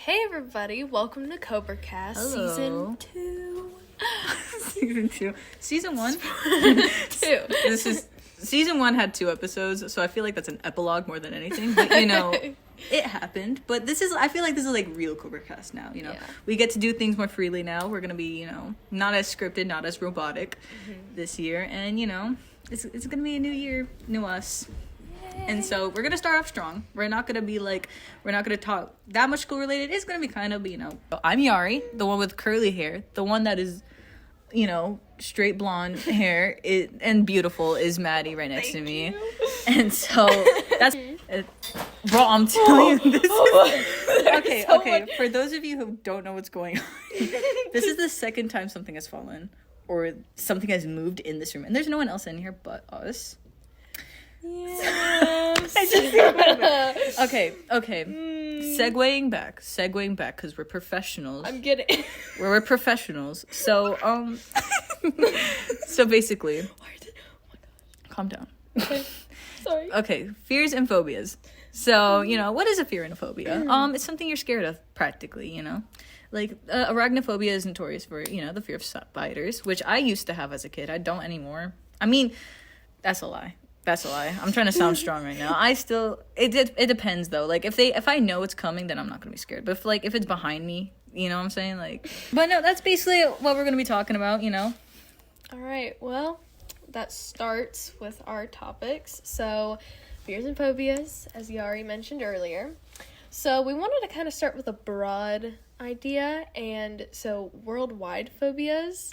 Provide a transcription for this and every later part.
Hey everybody, welcome to Cobra Cast Season 2. Season 2. Season 1? 2. Season 1 had 2 episodes, so I feel like that's an epilogue more than anything. But, you know, it happened. But I feel like this is like real Cobra Cast now, you know. Yeah. We get to do things more freely now. We're going to be, you know, not as scripted, not as robotic this year. And, you know, it's going to be a new year, new us. And so we're going to start off strong. We're not going to talk that much school related. It's going to be kind of, you know. I'm Yari, the one with curly hair. The one that is, you know, straight blonde hair and beautiful is Maddie right next to me. And so that's... bro, I'm telling you, this is... Okay. For those of you who don't know what's going on, this is the second time something has fallen or something has moved in this room. And there's no one else in here but us. Yes. Okay. Segueing back, because we're professionals. I'm getting. We're professionals. So, so basically, Oh my gosh. calm down. Okay. Sorry. Okay, fears and phobias. So, you know, what is a fear and a phobia? It's something you're scared of, practically, you know? Like, arachnophobia is notorious for, you know, the fear of spiders, which I used to have as a kid. I don't anymore. I mean, that's a lie. I'm trying to sound strong right now. It depends though. Like if I know it's coming, then I'm not gonna be scared. But if it's behind me, you know what I'm saying? Like, but no, that's basically what we're gonna be talking about, you know? All right. Well, that starts with our topics. So, fears and phobias, as Yari mentioned earlier. So we wanted to kind of start with a broad idea, and so worldwide phobias.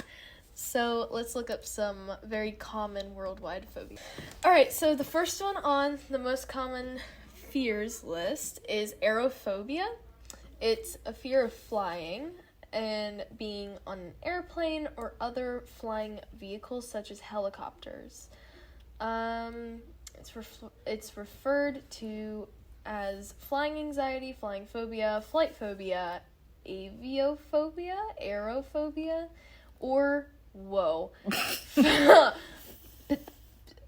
So let's look up some very common worldwide phobias. Alright, so the first one on the most common fears list is aerophobia. It's a fear of flying and being on an airplane or other flying vehicles such as helicopters. It's referred to as flying anxiety, flying phobia, flight phobia, aviophobia, aerophobia, or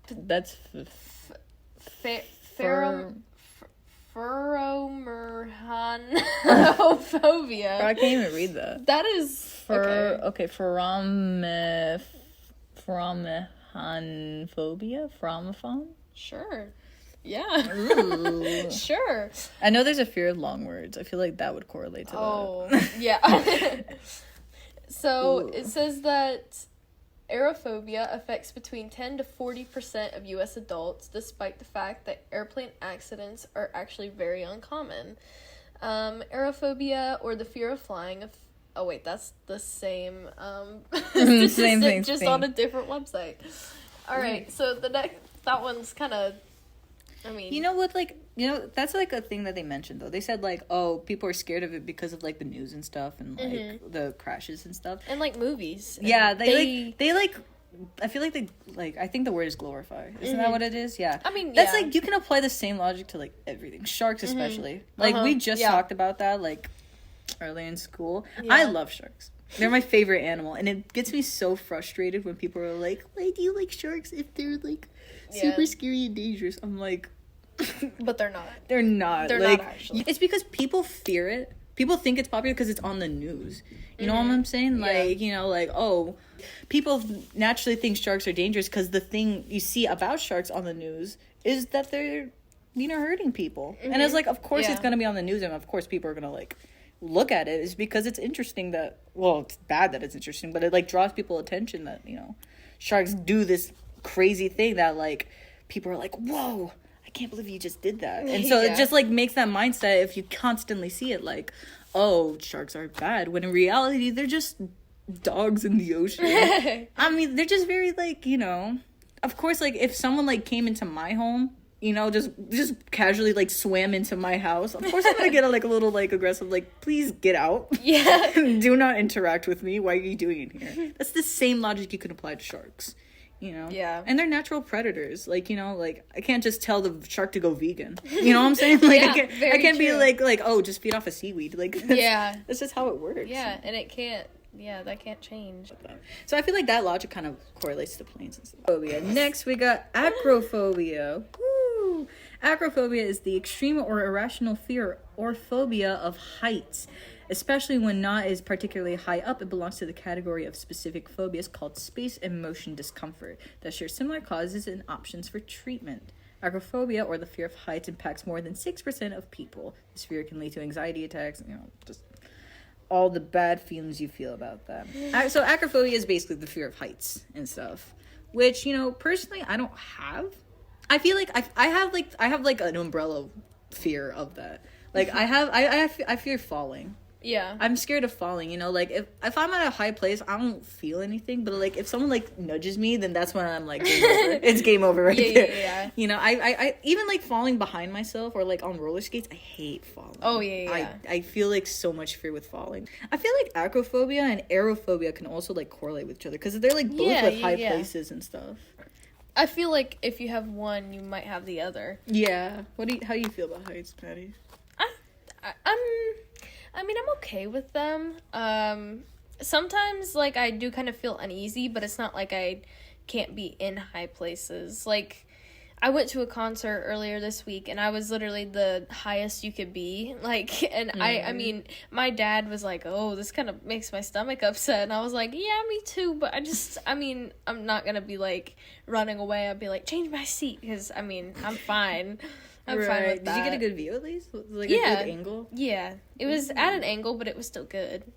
that's pheromonophobia. I can't even read that. That is Phromophone? Sure. Yeah. Sure. I know there's a fear of long words. I feel like that would correlate to that. Yeah. So it says that aerophobia affects between 10 to 40% of U.S. adults, despite the fact that airplane accidents are actually very uncommon. Aerophobia, or the fear of flying. That's the same. Same thing. Just on a different website. All right. So that one's kind of. I mean, you know what, like, you know, that's like a thing that they mentioned though. They said like, oh, people are scared of it because of like the news and stuff and like the crashes and stuff and like movies. Yeah, they I feel like I think the word is glorify. Isn't that what it is? Yeah. I mean, that's like you can apply the same logic to like everything. Sharks especially. Like we just talked about that like early in school. Yeah. I love sharks. They're my favorite animal, and it gets me so frustrated when people are like, why do you like sharks if they're like super scary and dangerous? I'm like, but they're not. They're not. They're like, not actually. It's because people fear it. People think it's popular because it's on the news. You know what I'm saying? Like, you know, like, oh, people naturally think sharks are dangerous because the thing you see about sharks on the news is that they're, you know, hurting people. And it's like, of course it's going to be on the news, and of course people are going to, like, look at it. Is because it's interesting that, well, it's bad that it's interesting, but it, like, draws people attention that, you know, sharks do this crazy thing that, like, people are like, whoa, I can't believe you just did that. And so it just like makes that mindset if you constantly see it like, oh, sharks are bad, when in reality they're just dogs in the ocean. I mean, they're just very like, you know, of course, like if someone like came into my home, you know, just casually like swam into my house, of course I'm gonna get a little like aggressive, like, please get out. Yeah. Do not interact with me. Why are you doing it here? That's the same logic you can apply to sharks. You know? Yeah. And they're natural predators. Like, you know, like, I can't just tell the shark to go vegan. You know what I'm saying? Like, I can't be like, oh, just feed off a seaweed. Like, that's just how it works. Yeah, and it can't, that can't change. So I feel like that logic kind of correlates to planes and stuff. Phobia. Next, we got acrophobia. Woo! Acrophobia is the extreme or irrational fear or phobia of heights, especially when not is particularly high up. It belongs to the category of specific phobias called space and motion discomfort that share similar causes and options for treatment. Acrophobia, or the fear of heights, impacts more than 6% of people. This fear can lead to anxiety attacks, just all the bad feelings you feel about that. So acrophobia is basically the fear of heights and stuff, which, personally, I don't have. I feel like I have an umbrella fear of that. Like I fear falling. Yeah. I'm scared of falling, if I'm at a high place, I don't feel anything, but if someone nudges me, then that's when I'm game over. It's game over right there. Yeah. I even falling behind myself or on roller skates, I hate falling. Oh yeah. I feel so much fear with falling. I feel like acrophobia and aerophobia can also correlate with each other because they're both with high places and stuff. I feel like if you have one, you might have the other. Yeah. How do you feel about heights, Patty? I'm okay with them. Sometimes, I do kind of feel uneasy, but it's not like I can't be in high places. I went to a concert earlier this week, and I was literally the highest you could be. I mean, my dad was like, oh, this kind of makes my stomach upset. And I was like, yeah, me too. But I'm not going to be, running away. I'd be like, change my seat, because, I'm fine. I'm fine with that. Did you get a good view at least? A good angle? Yeah. It was at an angle, but it was still good.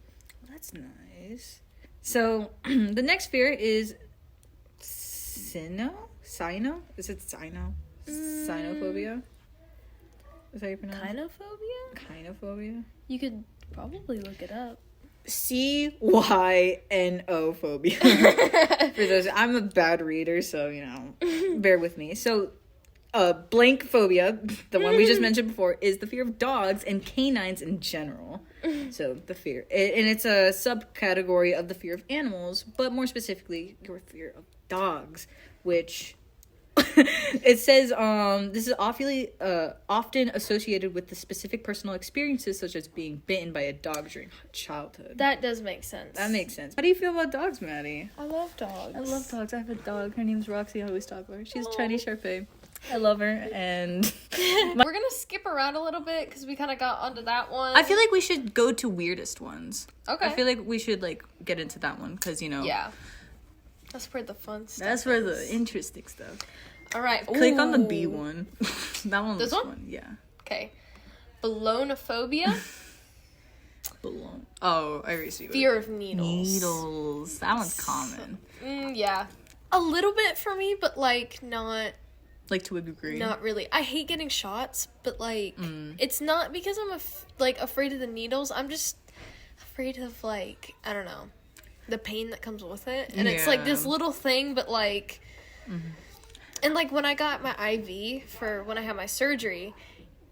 That's nice. So, the next fear is Sino? Is it Sino? Sinophobia? Is that how you pronounce it? Kynophobia? You could probably look it up. Cyno phobia. For those, I'm a bad reader, so, bear with me. So, blank phobia, the one we just mentioned before, is the fear of dogs and canines in general. So, the fear. And it's a subcategory of the fear of animals, but more specifically, your fear of dogs, which it says this is often associated with the specific personal experiences, such as being bitten by a dog during childhood. That does make sense. That makes sense. How do you feel about dogs, Maddie? I love dogs. I have a dog. Her name's Roxy. I always talk about her. She's a Chinese Shar-Pei. I love her, and we're gonna skip around a little bit because we kind of got onto that one. I feel like we should go to weirdest ones. Okay. I feel like we should get into that one because Yeah. That's where the fun stuff. That's where the interesting stuff. All right. Click on the B one. That one. This one? Fun. Yeah. Okay. Ballonophobia. Oh, I already see. Fear of needles. Needles. That one's common. Yeah. A little bit for me, but not. To a degree. Not really. I hate getting shots, but it's not because I'm afraid of the needles. I'm just afraid of I don't know, the pain that comes with it. And it's this little thing, but and when I got my IV for when I had my surgery,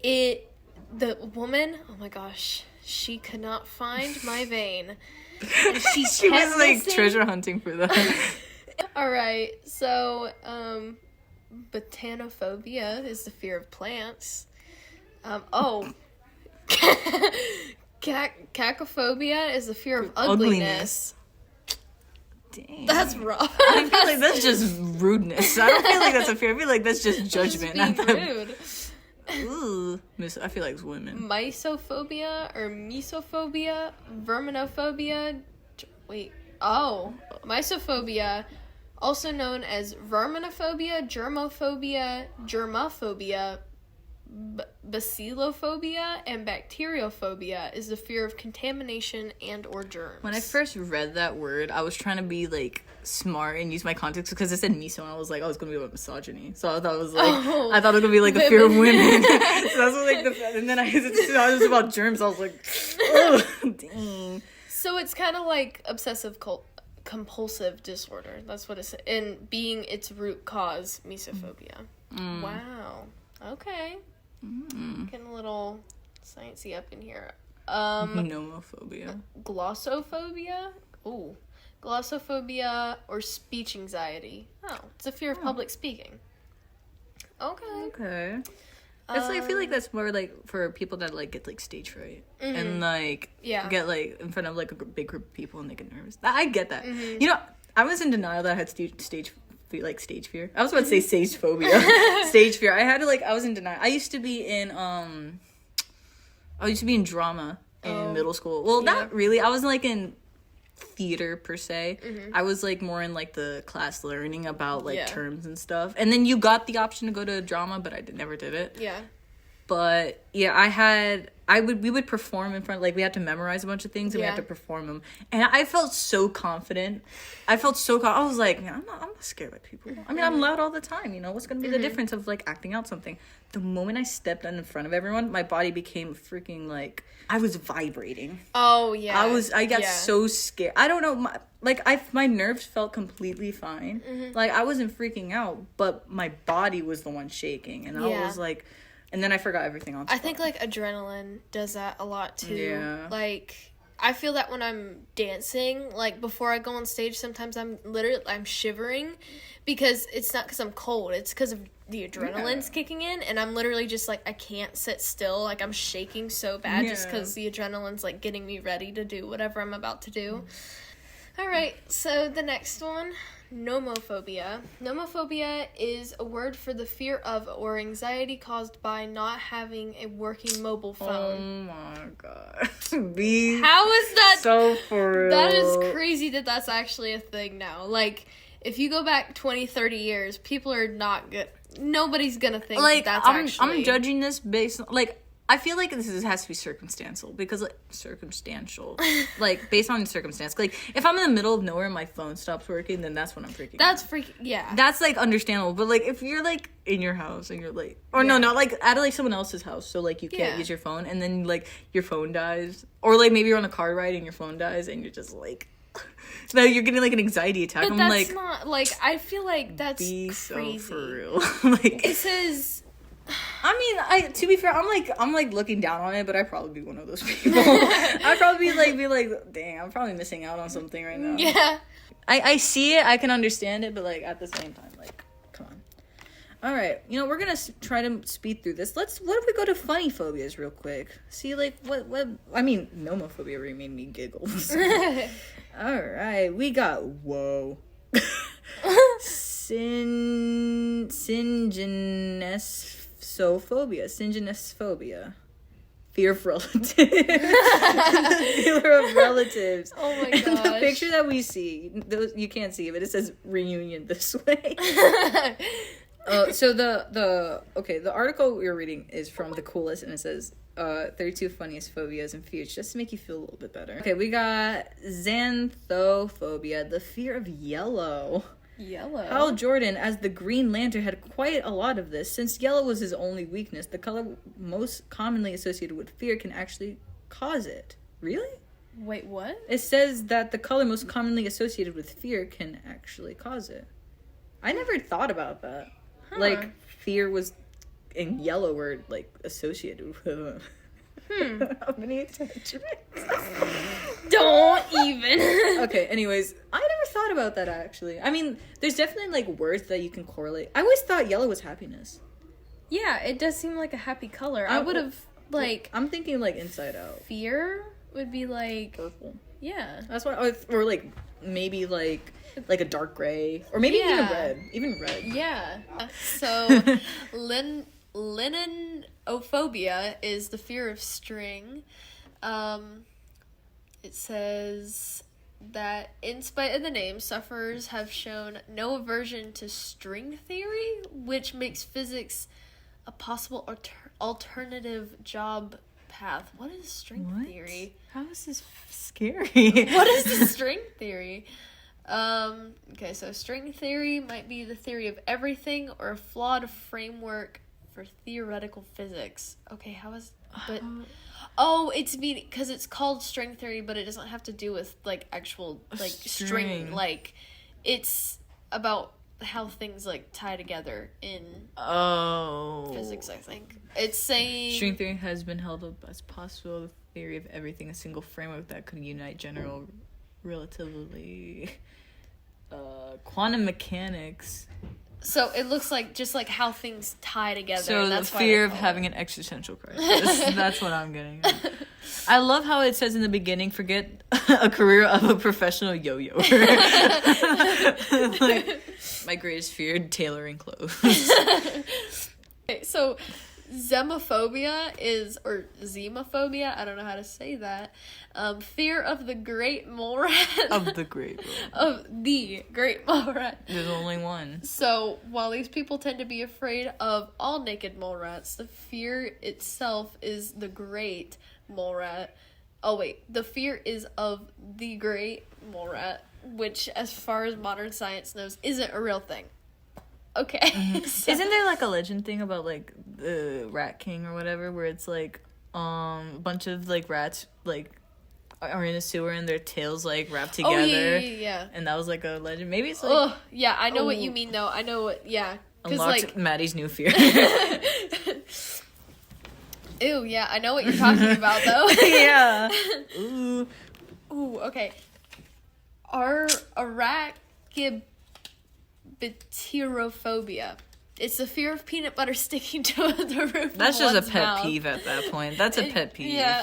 the woman, oh my gosh, she could not find my vein. And she was treasure hunting for that. All right. So, botanophobia is the fear of plants. Cacophobia is the fear of ugliness. Dang. That's rough. I feel like that's just rudeness. I don't feel like that's a fear. I feel like that's just judgment. Just being rude. Ooh. I feel like it's women. Mysophobia or mesophobia, verminophobia. Mysophobia, also known as verminophobia, germophobia, bacillophobia, and bacteriophobia, is the fear of contamination and or germs. When I first read that word, I was trying to be smart and use my context because it said miso, and I was like, oh, it's gonna be about misogyny. So I thought it was I thought it was gonna be the fear of women. So that's what and then I was about germs. I was like, oh, dang. So it's kind of obsessive compulsive disorder. That's what it's, and being its root cause, mesophobia. Wow. Okay. Getting a little sciencey up in here. Nomophobia. Glossophobia. Ooh. Glossophobia or speech anxiety. Oh, it's a fear of public speaking. Okay. It's I feel like that's more for people that get stage fright and get in front of a big group of people and they get nervous. I get that. I was in denial that I had stage like stage fear. I was about to say stage phobia. Stage fear. I had to I was in denial. I used to be in drama in middle school. Well, not really. I wasn't in theater per se. I was more in the class learning about terms and stuff. And then you got the option to go to drama, but I never did it. Yeah. But yeah, we would perform in front, we had to memorize a bunch of things and we had to perform them. And I felt so confident. I was like, man, I'm not scared by people. I mean, I'm loud all the time, what's going to be the difference of acting out something? The moment I stepped in front of everyone, my body became freaking I was vibrating. Oh yeah. I got so scared. I don't know, my nerves felt completely fine. I wasn't freaking out, but my body was the one shaking. And I was and then I forgot everything on spot. I think adrenaline does that a lot too. Yeah. I feel that when I'm dancing, before I go on stage, sometimes I'm shivering because it's not because I'm cold. It's because of the adrenaline's kicking in, and I'm literally just I can't sit still. I'm shaking so bad just because the adrenaline's getting me ready to do whatever I'm about to do. All right, so the next one. Nomophobia. Nomophobia is a word for the fear of or anxiety caused by not having a working mobile phone. Oh my god. How is that so for real? That is crazy that's actually a thing now. If you go back 20, 30 years, people are not good. Nobody's gonna think that's actually... I'm judging this based on, I feel this has to be circumstantial because based on circumstance. If I'm in the middle of nowhere and my phone stops working, then that's when I'm freaking out. Yeah. That's understandable. But if you're in your house and you're at someone else's house, so you can't use your phone, and then your phone dies, or maybe you're on a car ride and your phone dies and you're just so you're getting an anxiety attack. But I'm that's not I feel that's be crazy. So for real. It says. I mean, to be fair, I'm looking down on it, but I'd probably be one of those people. I'd probably be dang, I'm probably missing out on something right now. Yeah. I see it, I can understand it, but at the same time, come on. All right, we're gonna try to speed through this. What if we go to funny phobias real quick? See, what? I mean, nomophobia really made me giggle. All right, we got Syngenesphobia. Fear of relatives. Fear of relatives. Oh my gosh. And the picture that we see, you can't see it, but it says reunion this way. So the article we were reading is from The Coolest, and it says 32 funniest phobias and fears, just to make you feel a little bit better. Okay, we got xanthophobia, the fear of yellow. Yellow. Hal Jordan, as the Green Lantern, had quite a lot of this. Since yellow was his only weakness, the color most commonly associated with fear can actually cause it. Really? Wait, what? It says that the color most commonly associated with fear can actually cause it. I never thought about that. Huh. Fear was in yellow were associated with it. How many attachments? Don't even. Okay, anyways, I never thought about that actually. I mean, there's definitely words that you can correlate. I always thought yellow was happiness. Yeah, it does seem like a happy color. I would have I'm thinking Inside Out. Fear would be purple. Yeah. That's why or maybe a dark gray, or maybe even red. Yeah. So Linophobia is the fear of string. It says that in spite of the name, sufferers have shown no aversion to string theory, which makes physics a possible alternative job path. What is string theory? How is this scary? What is the string theory? Okay, so string theory might be the theory of everything or a flawed framework for theoretical physics. Okay, how is... But... Oh, it's because it's called string theory, but it doesn't have to do with, actual, string. It's about how things, tie together in physics, I think. It's saying... String theory has been held up as possible the theory of everything, a single framework that could unite general relativity... quantum mechanics. So it looks how things tie together. So that's the fear of having an existential crisis. That's what I'm getting at. I love how it says in the beginning, forget a career of a professional yo-yoer. My greatest fear, tailoring clothes. Okay, so zemophobia or zemophobia, I don't know how to say that. Fear of the great mole rat. Of the great mole. Of the great mole rat. There's only one. So, while these people tend to be afraid of all naked mole rats, the fear itself is the great mole rat. Oh, wait. The fear is of the great mole rat, which, as far as modern science knows, isn't a real thing. Okay. Mm-hmm. So, isn't there, like, a legend thing about, like, the Rat King or whatever, where it's, like, a bunch of, like, rats, like, are in a sewer and their tails, like, wrapped together? Oh, yeah. And that was, like, a legend. Maybe it's, like... Oh, yeah, I know what you mean, though. I know what, yeah. Unlocked like, Maddie's new fear. Ew, yeah, I know what you're talking about, though. Yeah. Ooh. Ooh, okay. Arachibacterophobia. It's the fear of peanut butter sticking to the roof. That's of just a one's pet mouth. peeve at that point. That's a pet peeve. Yeah.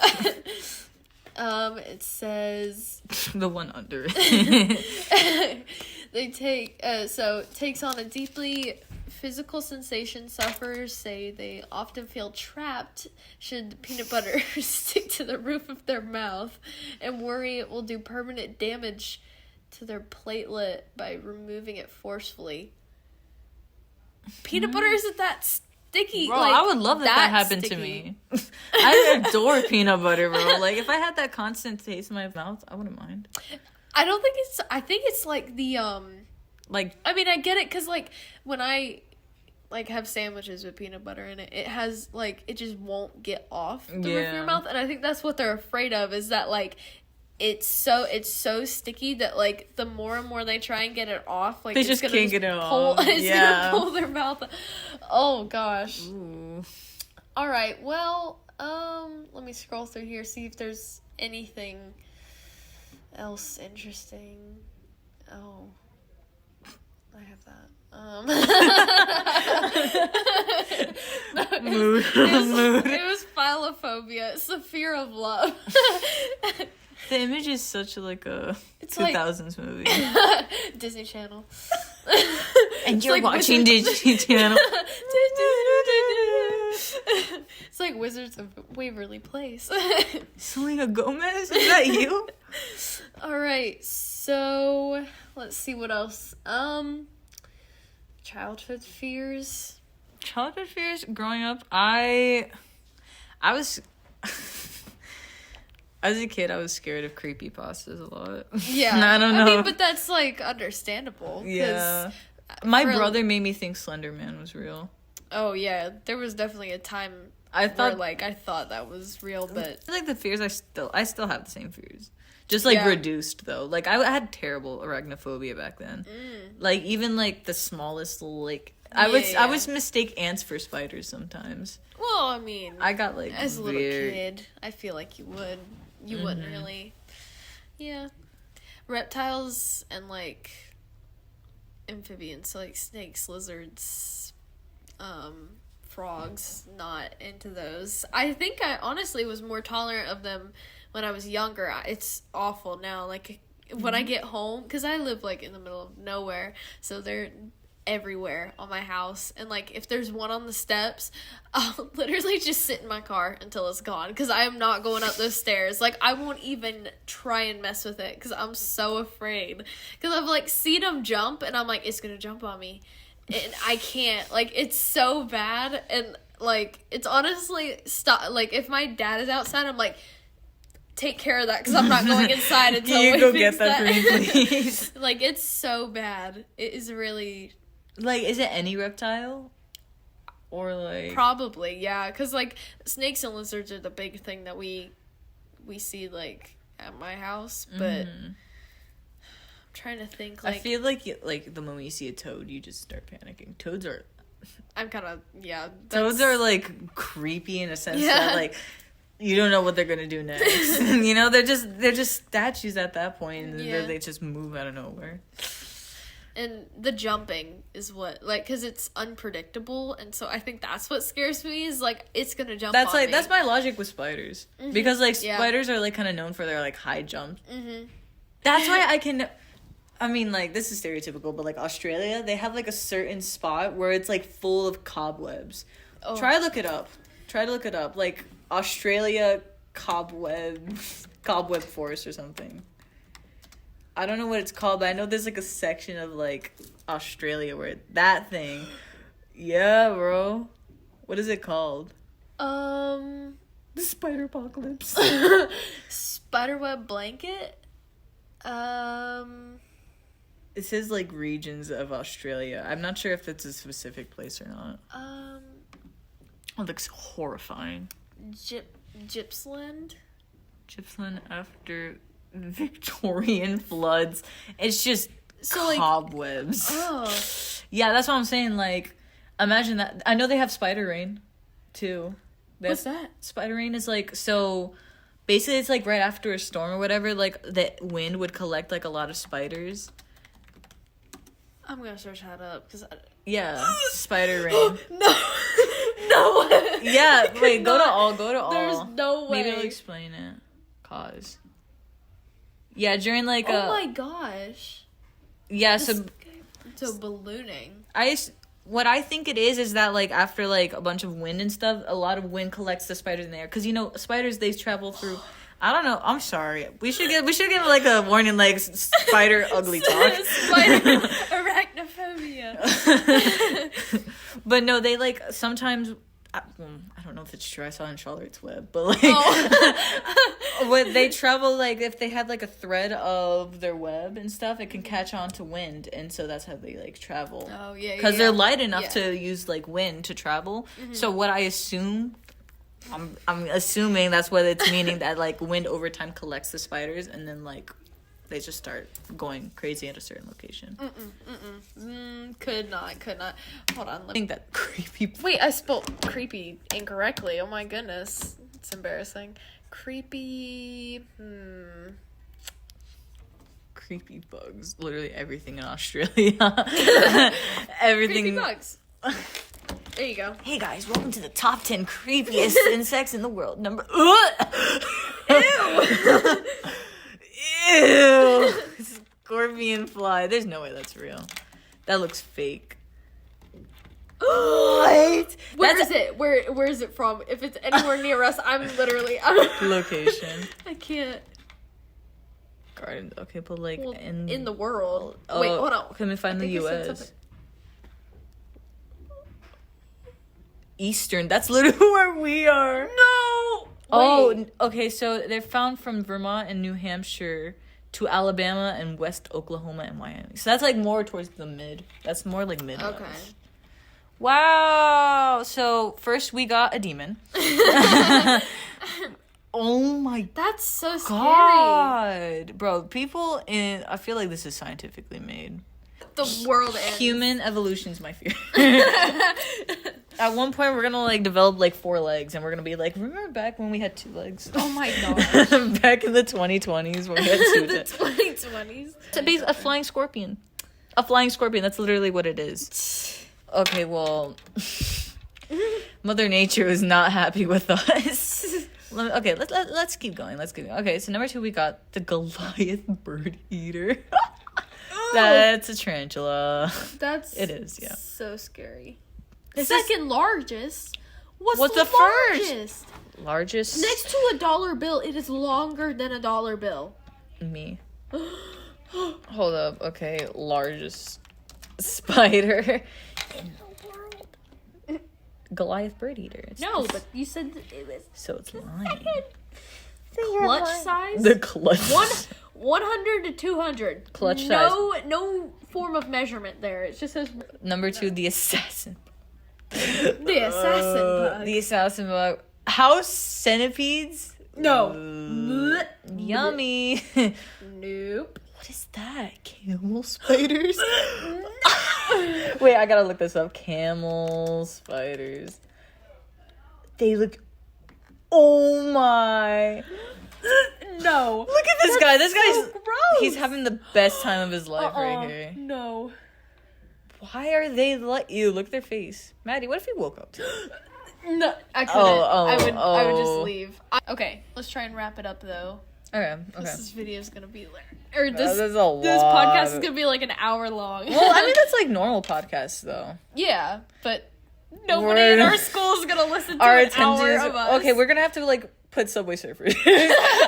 It says the one under it. they takes on a deeply physical sensation. Sufferers say they often feel trapped should the peanut butter stick to the roof of their mouth, and worry it will do permanent damage to their platelet by removing it forcefully. Peanut butter isn't that sticky. Bro, like, I would love that happened sticky. to me. I adore peanut butter, bro. Like, if I had that constant taste in my mouth, I wouldn't mind. I think it's like the, like, I mean, I get it, because, like, when I, like, have sandwiches with peanut butter in it, it has, like, it just won't get off the roof of your mouth, and I think that's what they're afraid of, is that, like, it's so sticky that, like, the more and more they try and get it off, like, they it's just gonna can't get it off. It's gonna pull their mouth. Oh gosh. Ooh. All right. Well, let me scroll through here, see if there's anything else interesting. Oh, I have that. Mood. It was philophobia. It's the fear of love. The image is such like a It's 2000s movie. Disney Channel. And It's you're like watching Wizards- Disney Channel. It's like Wizards of Waverly Place. Selena Gomez? Is that you? All right, so let's see what else. Childhood fears. Childhood fears growing up, I was as a kid I was scared of creepypastas a lot. Yeah. I don't know. I mean, but that's like understandable. 'Cause Yeah. My for- brother made me think Slender Man was real. Oh yeah, there was definitely a time I thought where I thought that was real, but I like the fears I still have the same fears. Just like Yeah. reduced though. Like I had terrible arachnophobia back then. Like even like the smallest like I would mistake ants for spiders sometimes. well, I mean, I got like as a little weird. kid, I feel like you wouldn't really. Yeah. Reptiles and like amphibians, so like snakes, lizards, frogs, not into those. I think I honestly was more tolerant of them when I was younger. It's awful now. Like when I get home, because I live like in the middle of nowhere, so they're everywhere on my house, and like if there's one on the steps, I'll literally just sit in my car until it's gone, because I am not going up those stairs. Like I won't even try and mess with it because I'm so afraid, because I've like seen them jump and I'm like, it's gonna jump on me, and I can't. Like it's so bad, and like it's honestly stop. Like if my dad is outside, I'm like, take care of that, because I'm not going inside until you we go fix get that for me, please. Like it's so bad. It is really. Like, is it any reptile? Or, like... Probably, yeah. Because, like, snakes and lizards are the big thing that we see, like, at my house. But I'm trying to think, like... I feel like the moment you see a toad, you just start panicking. Toads are... I'm kind of, yeah. Toads are, like, creepy in a sense Yeah. that, like... You don't know what they're gonna do next. You know, they're just statues at that point. And Yeah. they just move out of nowhere. And the jumping is what, like, because it's unpredictable, and so I think that's what scares me, is, like, it's gonna jump on me. That's my logic with spiders. Because, like, Yeah. spiders are, like, kind of known for their, like, high jumps. That's why I can... I mean, like, this is stereotypical, but, like, Australia, they have, like, a certain spot where it's, like, full of cobwebs. Oh. Try to look it up. Like, Australia cobweb forest or something. I don't know what it's called, but I know there's, like, a section of, like, Australia where that thing. Yeah, bro. What is it called? The spider apocalypse. Spiderweb blanket? It says, like, regions of Australia. I'm not sure if it's a specific place or not. It looks horrifying. Gippsland? Gippsland after Victorian floods. It's just so, cobwebs. Like, oh. Yeah, that's what I'm saying. Like, imagine that. I know they have spider rain, too. What's that? Spider rain is, like, so... Basically, it's, like, right after a storm or whatever, like, the wind would collect, like, a lot of spiders. I'm gonna search that up, because... Yeah, spider rain. No way. Yeah, wait, go to all. There's no way. Maybe I'll explain it. Cause. Yeah, during, like, oh my gosh. Yeah, so ballooning. What I think it is that, like, after, like, a bunch of wind and stuff, a lot of wind collects the spiders in the air. Because, you know, spiders, they travel through... I don't know. I'm sorry. We should give like, a warning, like, spider ugly talk. Spider arachnophobia. But, no, they, like, sometimes... I don't know if it's true. I saw it in Charlotte's Web. But, like... when they travel, like, if they have, like, a thread of their web and stuff, it can catch on to wind. And so that's how they, like, travel. Oh, yeah, because they're light enough to use, like, wind to travel. Mm-hmm. So what I assume... I'm assuming that's what it's meaning, that, like, wind over time collects the spiders and then, like, they just start going crazy at a certain location. Could not. Hold on. I think that creepy... Wait, I spelled creepy incorrectly. Oh my goodness. It's embarrassing. Creepy... Creepy bugs. Literally everything in Australia. Everything... Creepy bugs. There you go. Hey guys, welcome to the top 10 creepiest insects in the world. Number... Ew! Scorpion fly. There's no way that's real. That looks fake. What? Where is it? Where is it from? If it's anywhere near us, I'm literally... Location. I can't. Garden. Okay, but, like, in the world. Wait, hold on. Can we find the U.S.? Eastern. That's literally where we are. No! Oh, okay, so they're found from Vermont and New Hampshire to Alabama and West Oklahoma and Wyoming. So that's, like, more towards the mid. That's more, like, Midwest. Okay. Wow! So, first we got a demon. Oh my... That's so scary. God! Bro, people in... I feel like this is scientifically made. The world ends. Human evolution's my fear. At one point, we're gonna, like, develop, like, 4 legs, and we're gonna be like, remember back when we had 2 legs? Oh my gosh. Back in the 2020s when we had 2 legs. The 2020s. It's a flying scorpion. A flying scorpion, that's literally what it is. Okay, well... Mother Nature is not happy with us. Okay, let's keep going. Okay, so number 2, we got the Goliath bird eater. That's a tarantula. It is, yeah. So scary. Second largest? What's the first? Largest? Next to a dollar bill, it is longer than a dollar bill. Me. Hold up. Okay, largest spider in the world. Goliath bird eater. But you said it was... So it's lying. Clutch size? The clutch. 100 to 200. Clutch size. No form of measurement there. It just says... Number 2, the assassin. The assassin bug. The assassin bug. House centipedes? No. Yummy. Nope. What is that? Camel spiders? Wait, I gotta look this up. Camel spiders. They look... Oh my... No. Look at this guy. This guy's... So gross. He's having the best time of his life right here. No. Why are they like... Ew, look at their face. Maddie, what if he woke up? No, I couldn't. I would just leave. Okay, let's try and wrap it up, though. Okay. This video is gonna be or This this is a lot. this podcast is gonna be like an hour long. Well, I mean that's like normal podcasts though. Yeah, but nobody in our school is gonna listen to Our an attention hour is of us. okay. We're gonna have to like put Subway Surfers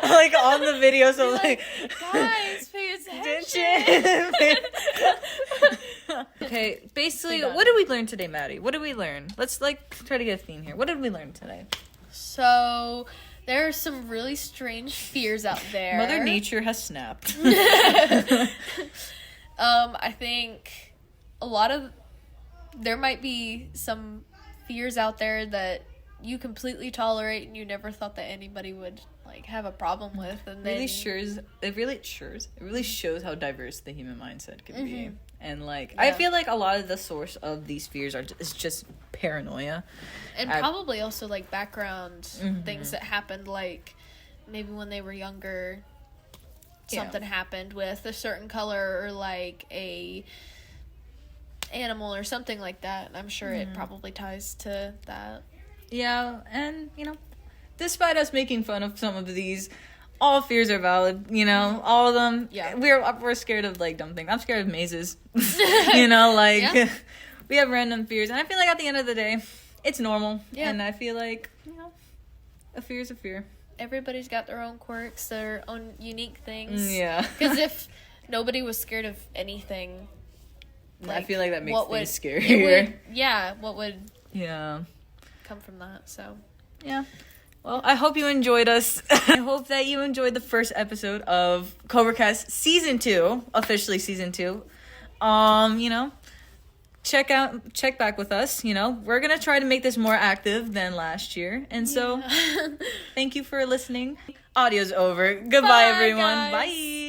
like on the video, so like guys, pay attention. Okay, basically, what did we learn today, Maddie? What did we learn? Let's like try to get a theme here. What did we learn today? So there are some really strange fears out there. Mother Nature has snapped. I think there might be some fears out there that you completely tolerate and you never thought that anybody would like have a problem with, and then It really shows how diverse the human mindset can be. And like Yeah. I feel like a lot of the source of these fears is just paranoia, and probably also like background things that happened, like maybe when they were younger something happened with a certain color or like a animal or something like that. I'm sure it probably ties to that. Yeah, and despite us making fun of some of these, all fears are valid, all of them. Yeah. We're scared of like dumb things. I'm scared of mazes. Yeah. We have random fears, and I feel like at the end of the day, it's normal. Yeah. And I feel like, a fear is a fear. Everybody's got their own quirks, their own unique things. Yeah. Because if nobody was scared of anything, I feel like that makes things scarier. What would Yeah. come from that? So yeah. Well, I hope you enjoyed us. I hope that you enjoyed the first episode of Cobra Cast Season 2, officially Season 2. Check back with us. We're gonna try to make this more active than last year, and so thank you for listening. Audio's over. Goodbye, Bye, everyone. guys. Bye.